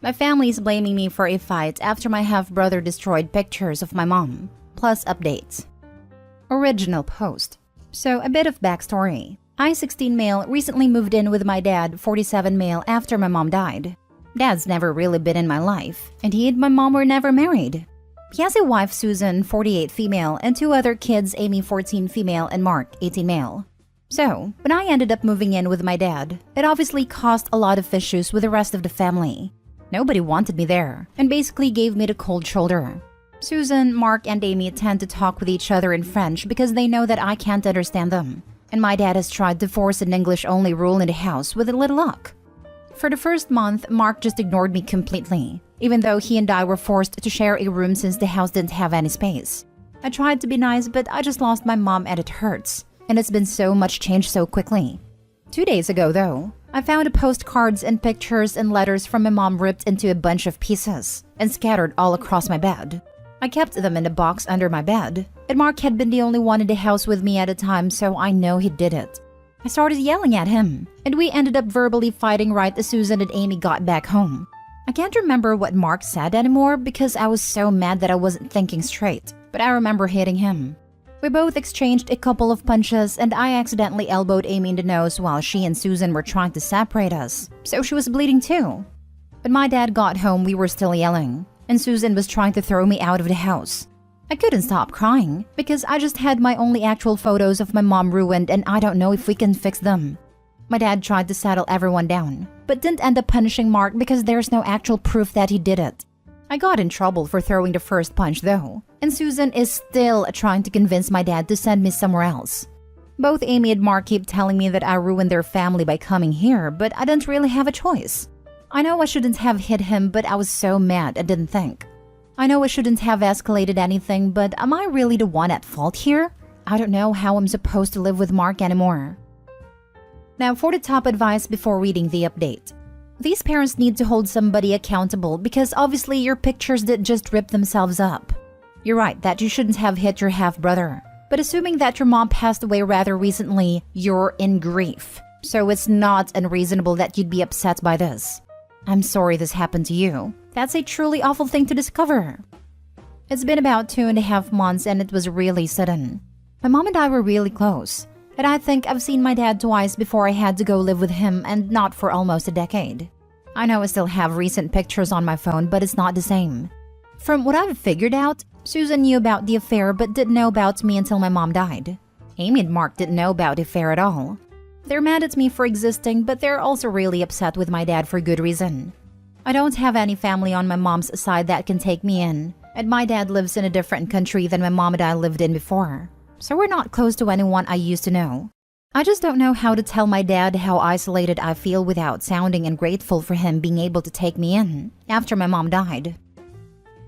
My family is blaming me for a fight after my half-brother destroyed pictures of my mom, plus updates. Original post. So a bit of backstory. I, 16 male, recently moved in with my dad, 47 male, after my mom died. Dad's never really been in my life, and he and my mom were never married. He has a wife, Susan, 48 female, and 2 other kids, Amy, 14 female, and Mark, 18 male. So, when I ended up moving in with my dad, it obviously caused a lot of issues with the rest of the family. Nobody wanted me there, and basically gave me the cold shoulder. Susan, Mark, and Amy tend to talk with each other in French because they know that I can't understand them. And my dad has tried to force an English-only rule in the house with a little luck. For the first month, Mark just ignored me completely, even though he and I were forced to share a room since the house didn't have any space. I tried to be nice, but I just lost my mom and it hurts. And it's been so much change so quickly. 2 days ago, though, I found postcards and pictures and letters from my mom ripped into a bunch of pieces and scattered all across my bed. I kept them in a box under my bed, and Mark had been the only one in the house with me at the time, so I know he did it. I started yelling at him, and we ended up verbally fighting right as Susan and Amy got back home. I can't remember what Mark said anymore because I was so mad that I wasn't thinking straight, but I remember hitting him. We both exchanged a couple of punches, and I accidentally elbowed Amy in the nose while she and Susan were trying to separate us, so she was bleeding too. When my dad got home, we were still yelling, and Susan was trying to throw me out of the house. I couldn't stop crying because I just had my only actual photos of my mom ruined and I don't know if we can fix them. My dad tried to settle everyone down, but didn't end up punishing Mark because there's no actual proof that he did it. I got in trouble for throwing the first punch though, and Susan is still trying to convince my dad to send me somewhere else. Both Amy and Mark keep telling me that I ruined their family by coming here, but I didn't really have a choice. I know I shouldn't have hit him, but I was so mad I didn't think. I know I shouldn't have escalated anything, but am I really the one at fault here? I don't know how I'm supposed to live with Mark anymore. Now for the top advice before reading the update. These parents need to hold somebody accountable because obviously your pictures did just rip themselves up. You're right that you shouldn't have hit your half-brother, but assuming that your mom passed away rather recently, you're in grief. So it's not unreasonable that you'd be upset by this. I'm sorry this happened to you. That's a truly awful thing to discover. It's been about 2.5 months and it was really sudden. My mom and I were really close, and I think I've seen my dad twice before I had to go live with him and not for almost a decade. I know I still have recent pictures on my phone, but it's not the same. From what I've figured out, Susan knew about the affair but didn't know about me until my mom died. Amy and Mark didn't know about the affair at all. They're mad at me for existing, but they're also really upset with my dad for good reason. I don't have any family on my mom's side that can take me in, and my dad lives in a different country than my mom and I lived in before. So we're not close to anyone I used to know. I just don't know how to tell my dad how isolated I feel without sounding ungrateful for him being able to take me in after my mom died.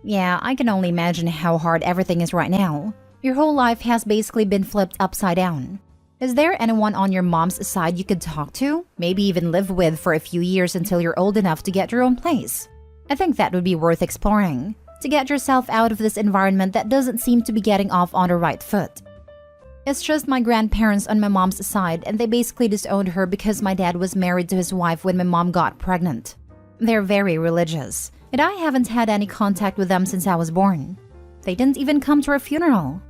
Yeah, I can only imagine how hard everything is right now. Your whole life has basically been flipped upside down. Is there anyone on your mom's side you could talk to? Maybe even live with for a few years until you're old enough to get your own place? I think that would be worth exploring, to get yourself out of this environment that doesn't seem to be getting off on the right foot. It's just my grandparents on my mom's side, and they basically disowned her because my dad was married to his wife when my mom got pregnant. They're very religious, and I haven't had any contact with them since I was born. They didn't even come to our funeral.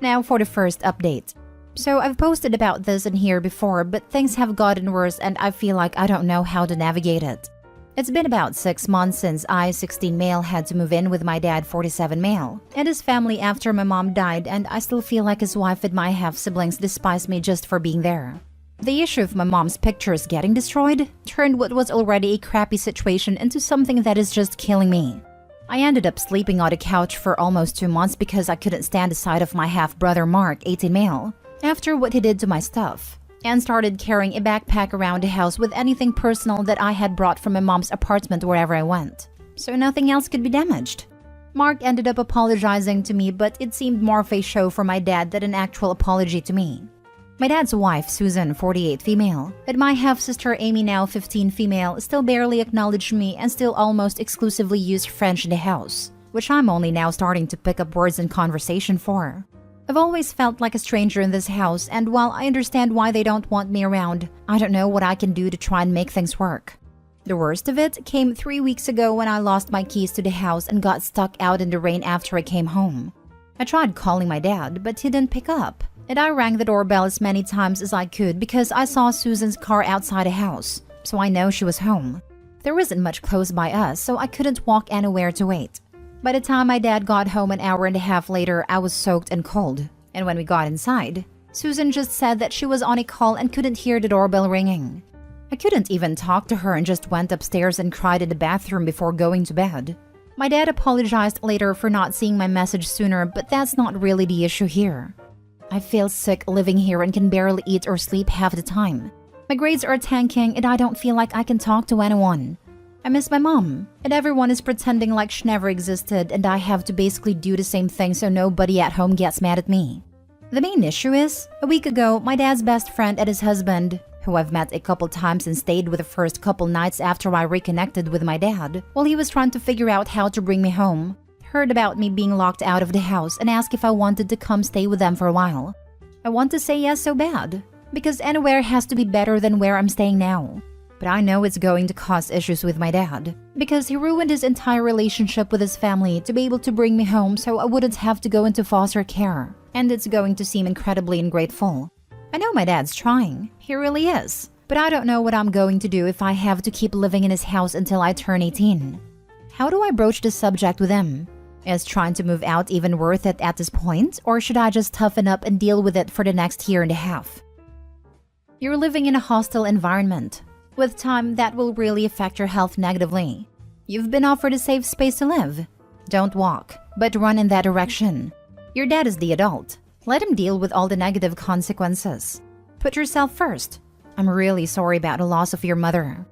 Now for the first update. So I've posted about this in here before, but things have gotten worse and I feel like I don't know how to navigate it. It's been about 6 months since I, 16 male, had to move in with my dad, 47 male, and his family after my mom died, and I still feel like his wife and my half-siblings despise me just for being there. The issue of my mom's pictures getting destroyed turned what was already a crappy situation into something that is just killing me. I ended up sleeping on the couch for almost 2 months because I couldn't stand the sight of my half-brother Mark, 18 male, after what he did to my stuff, and started carrying a backpack around the house with anything personal that I had brought from my mom's apartment wherever I went, so nothing else could be damaged. Mark ended up apologizing to me, but it seemed more of a show for my dad than an actual apology to me. My dad's wife, Susan, 48 female, and my half-sister Amy, now 15 female, still barely acknowledged me and still almost exclusively used French in the house, which I'm only now starting to pick up words in conversation for. I've always felt like a stranger in this house, and while I understand why they don't want me around, I don't know what I can do to try and make things work. The worst of it came 3 weeks ago when I lost my keys to the house and got stuck out in the rain after I came home. I tried calling my dad, but he didn't pick up, and I rang the doorbell as many times as I could because I saw Susan's car outside the house, so I know she was home. There wasn't much close by us, so I couldn't walk anywhere to wait. By the time my dad got home an hour and a half later, I was soaked and cold, and when we got inside, Susan just said that she was on a call and couldn't hear the doorbell ringing. I couldn't even talk to her and just went upstairs and cried in the bathroom before going to bed. My dad apologized later for not seeing my message sooner, but that's not really the issue here. I feel sick living here and can barely eat or sleep half the time. My grades are tanking and I don't feel like I can talk to anyone. I miss my mom, and everyone is pretending like she never existed, and I have to basically do the same thing so nobody at home gets mad at me. The main issue is, a week ago, my dad's best friend and his husband, who I've met a couple times and stayed with the first couple nights after I reconnected with my dad, while he was trying to figure out how to bring me home, heard about me being locked out of the house and asked if I wanted to come stay with them for a while. I want to say yes so bad, because anywhere has to be better than where I'm staying now. But I know it's going to cause issues with my dad, because he ruined his entire relationship with his family to be able to bring me home so I wouldn't have to go into foster care, and it's going to seem incredibly ungrateful. I know my dad's trying, he really is, but I don't know what I'm going to do if I have to keep living in his house until I turn 18. How do I broach this subject with him? Is trying to move out even worth it at this point, or should I just toughen up and deal with it for the next year and a half? You're living in a hostile environment. With time, that will really affect your health negatively. You've been offered a safe space to live. Don't walk, but run in that direction. Your dad is the adult. Let him deal with all the negative consequences. Put yourself first. I'm really sorry about the loss of your mother.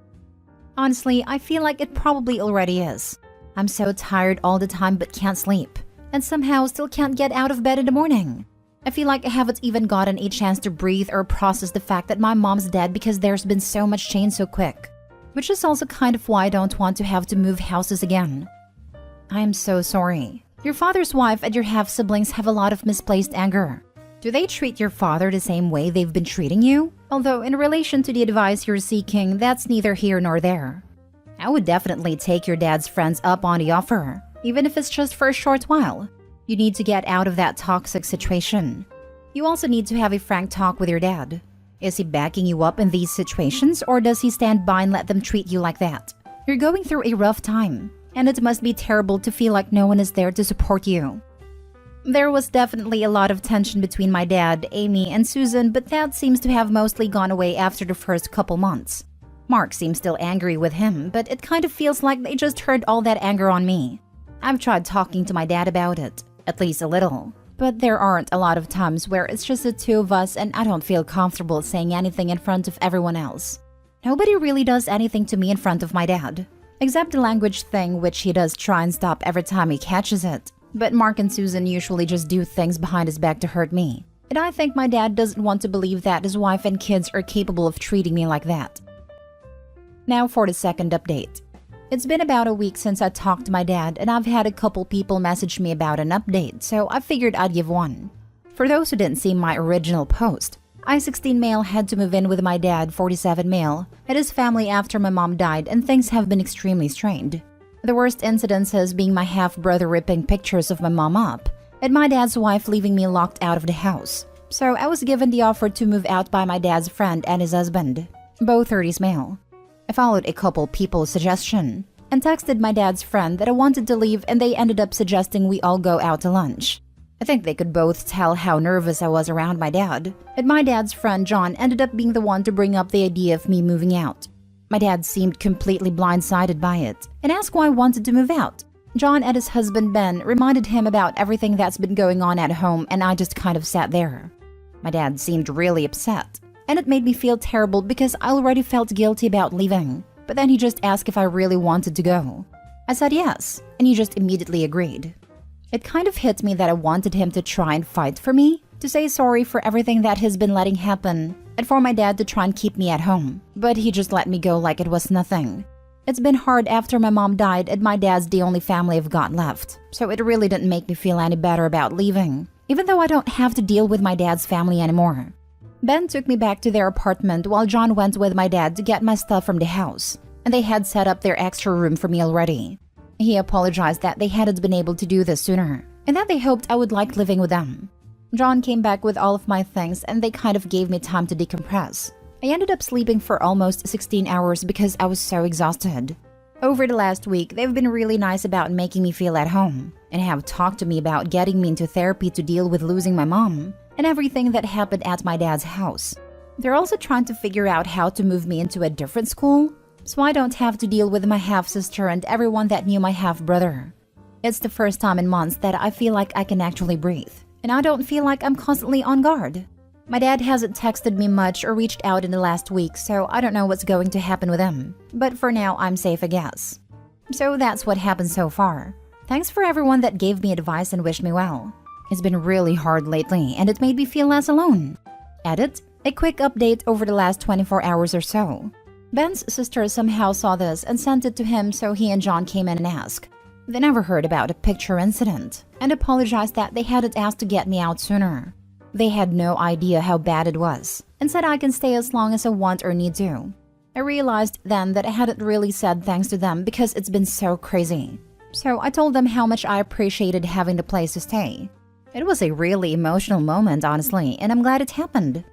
Honestly, I feel like it probably already is. I'm so tired all the time but can't sleep, and somehow still can't get out of bed in the morning. I feel like I haven't even gotten a chance to breathe or process the fact that my mom's dead because there's been so much change so quick. Which is also kind of why I don't want to have to move houses again. I am so sorry. Your father's wife and your half-siblings have a lot of misplaced anger. Do they treat your father the same way they've been treating you? Although in relation to the advice you're seeking, that's neither here nor there. I would definitely take your dad's friends up on the offer, even if it's just for a short while. You need to get out of that toxic situation. You also need to have a frank talk with your dad. Is he backing you up in these situations, or does he stand by and let them treat you like that? You're going through a rough time, and it must be terrible to feel like no one is there to support you. There was definitely a lot of tension between my dad, Amy, and Susan, but that seems to have mostly gone away after the first couple months. Mark seems still angry with him, but it kind of feels like they just heard all that anger on me. I've tried talking to my dad about it, at least a little, but there aren't a lot of times where it's just the two of us and I don't feel comfortable saying anything in front of everyone else. Nobody really does anything to me in front of my dad, except the language thing, which he does try and stop every time he catches it. But Mark and Susan usually just do things behind his back to hurt me, and I think my dad doesn't want to believe that his wife and kids are capable of treating me like that. Now for the second update. It's been about a week since I talked to my dad, and I've had a couple people message me about an update, so I figured I'd give one. For those who didn't see my original post, I, 16 male, had to move in with my dad, 47 male, and his family after my mom died, and things have been extremely strained. The worst incidences being my half-brother ripping pictures of my mom up, and my dad's wife leaving me locked out of the house. So I was given the offer to move out by my dad's friend and his husband, both 30s male. I followed a couple people's suggestion and texted my dad's friend that I wanted to leave, and they ended up suggesting we all go out to lunch. I think they could both tell how nervous I was around my dad, and my dad's friend John ended up being the one to bring up the idea of me moving out. My dad seemed completely blindsided by it and asked why I wanted to move out. John and his husband Ben reminded him about everything that's been going on at home, and I just kind of sat there. My dad seemed really upset, and it made me feel terrible because I already felt guilty about leaving. But then he just asked if I really wanted to go. I said yes, and he just immediately agreed. It kind of hit me that I wanted him to try and fight for me, to say sorry for everything that has been letting happen, and for my dad to try and keep me at home. But he just let me go like it was nothing. It's been hard after my mom died, and my dad's the only family I've got left, so it really didn't make me feel any better about leaving, even though I don't have to deal with my dad's family anymore. Ben took me back to their apartment while John went with my dad to get my stuff from the house. and they had set up their extra room for me already. He apologized that they hadn't been able to do this sooner, and that they hoped I would like living with them. John came back with all of my things, and they kind of gave me time to decompress. I ended up sleeping for almost 16 hours because I was so exhausted. Over the last week, they've been really nice about making me feel at home, and have talked to me about getting me into therapy to deal with losing my mom, and everything that happened at my dad's house. They're also trying to figure out how to move me into a different school, so I don't have to deal with my half-sister and everyone that knew my half-brother. It's the first time in months that I feel like I can actually breathe, and I don't feel like I'm constantly on guard. My dad hasn't texted me much or reached out in the last week, so I don't know what's going to happen with him. But for now, I'm safe, I guess. So that's what happened so far. Thanks for everyone that gave me advice and wished me well. It's been really hard lately, and it made me feel less alone. Edit: a quick update over the last 24 hours or so. Ben's sister somehow saw this and sent it to him, so he and John came in and asked. They never heard about a picture incident, and apologized that they hadn't asked to get me out sooner. They had no idea how bad it was, and said I can stay as long as I want or need to. I realized then that I hadn't really said thanks to them because it's been so crazy. So I told them how much I appreciated having the place to stay. It was a really emotional moment, honestly, and I'm glad it happened.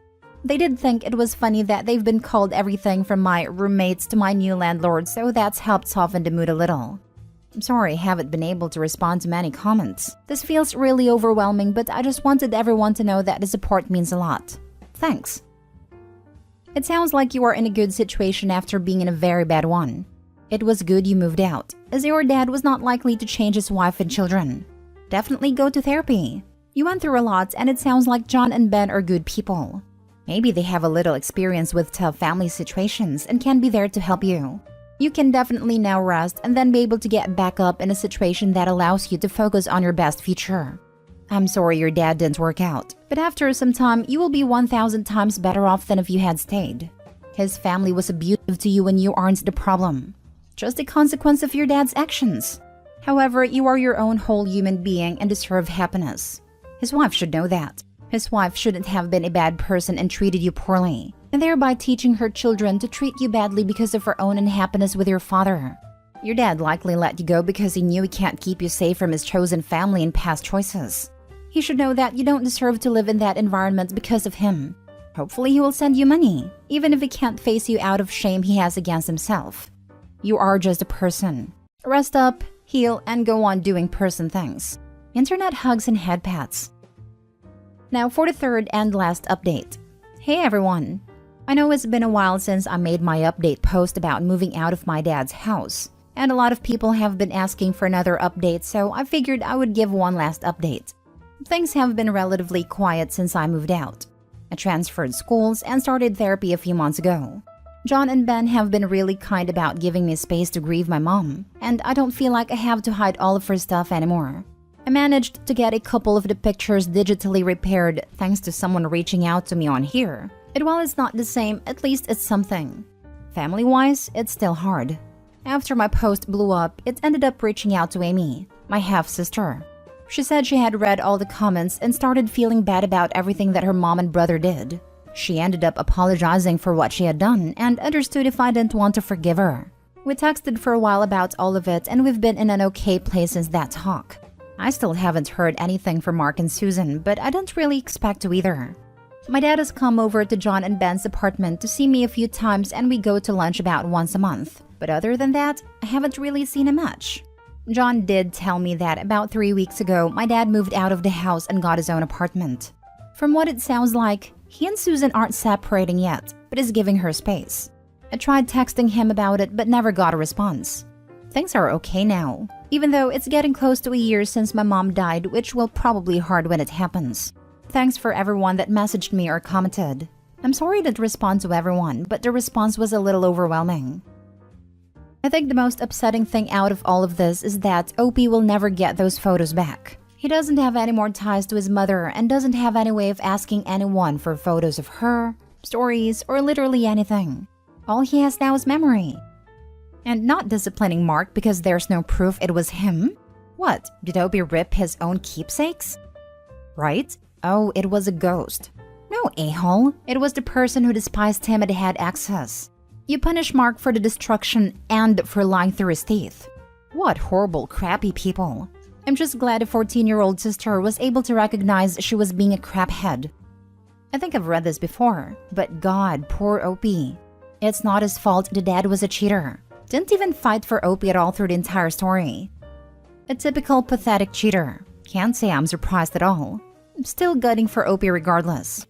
They did think it was funny that they've been called everything from my roommates to my new landlord, so that's helped soften the mood a little. I'm sorry I haven't been able to respond to many comments. This feels really overwhelming, but I just wanted everyone to know that the support means a lot. Thanks. It sounds like you are in a good situation after being in a very bad one. It was good you moved out, as your dad was not likely to change his wife and children. Definitely go to therapy. You went through a lot, and it sounds like John and Ben are good people. Maybe they have a little experience with tough family situations and can be there to help you. You can definitely now rest and then be able to get back up in a situation that allows you to focus on your best future. I'm sorry your dad didn't work out, but after some time, you will be 1,000 times better off than if you had stayed. His family was abusive to you and you aren't the problem. Just a consequence of your dad's actions. However, you are your own whole human being and deserve happiness. His wife should know that. His wife shouldn't have been a bad person and treated you poorly, and thereby teaching her children to treat you badly because of her own unhappiness with your father. Your dad likely let you go because he knew he can't keep you safe from his chosen family and past choices. He should know that you don't deserve to live in that environment because of him. Hopefully he will send you money, even if he can't face you out of shame he has against himself. You are just a person. Rest up, heal, and go on doing person things. Internet hugs and head pats. Now for the third and last update. Hey everyone! I know it's been a while since I made my update post about moving out of my dad's house, and a lot of people have been asking for another update, so I figured I would give one last update. Things have been relatively quiet since I moved out. I transferred schools and started therapy a few months ago. John and Ben have been really kind about giving me space to grieve my mom, and I don't feel like I have to hide all of her stuff anymore. I managed to get a couple of the pictures digitally repaired thanks to someone reaching out to me on here. And while it's not the same, at least it's something. Family-wise, it's still hard. After my post blew up, it ended up reaching out to Amy, my half-sister. She said she had read all the comments and started feeling bad about everything that her mom and brother did. She ended up apologizing for what she had done and understood if I didn't want to forgive her. We texted for a while about all of it, and we've been in an okay place since that talk. I still haven't heard anything from Mark and Susan, but I don't really expect to either. My dad has come over to John and Ben's apartment to see me a few times, and we go to lunch about once a month. But other than that, I haven't really seen him much. John did tell me that about 3 weeks ago, my dad moved out of the house and got his own apartment. From what it sounds like, he and Susan aren't separating yet, but is giving her space. I tried texting him about it, but never got a response. Things are okay now, even though it's getting close to a year since my mom died, which will probably be hard when it happens. Thanks for everyone that messaged me or commented. I'm sorry I didn't respond to everyone, but the response was a little overwhelming. I think the most upsetting thing out of all of this is that Opie will never get those photos back. He doesn't have any more ties to his mother and doesn't have any way of asking anyone for photos of her, stories, or literally anything. All he has now is memory. And not disciplining Mark because there's no proof it was him? What, did Opie rip his own keepsakes? Right? Oh, it was a ghost. No, a-hole. It was the person who despised him and had access. You punish Mark for the destruction and for lying through his teeth. What horrible, crappy people. I'm just glad the 14-year-old sister was able to recognize she was being a craphead. I think I've read this before, but God, poor Opie. It's not his fault the dad was a cheater. Didn't even fight for Opie at all through the entire story. A typical pathetic cheater. Can't say I'm surprised at all. I'm still gutting for Opie regardless.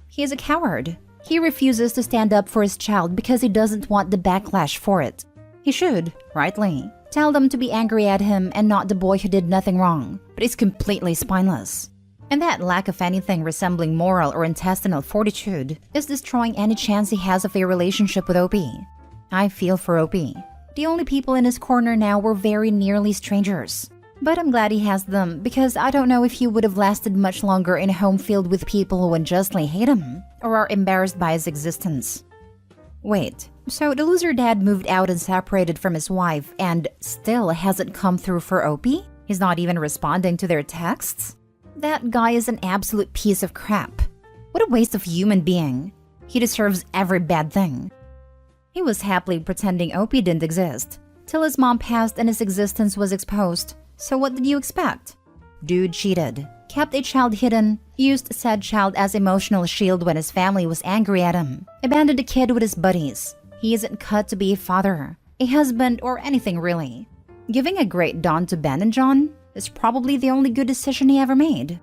He is a coward. He refuses to stand up for his child because he doesn't want the backlash for it. He should, rightly, tell them to be angry at him and not the boy who did nothing wrong, but he's completely spineless. And that lack of anything resembling moral or intestinal fortitude is destroying any chance he has of a relationship with Opie. I feel for Opie. The only people in his corner now were very nearly strangers. But I'm glad he has them because I don't know if he would have lasted much longer in a home filled with people who unjustly hate him or are embarrassed by his existence. Wait, so the loser dad moved out and separated from his wife and still hasn't come through for Opie? He's not even responding to their texts? That guy is an absolute piece of crap. What a waste of human being. He deserves every bad thing. He was happily pretending Opie didn't exist, till his mom passed and his existence was exposed. So what did you expect? Dude cheated, kept a child hidden, used said child as emotional shield when his family was angry at him, abandoned the kid with his buddies. He isn't cut to be a father, a husband, or anything really. Giving a great dawn to Ben and John is probably the only good decision he ever made.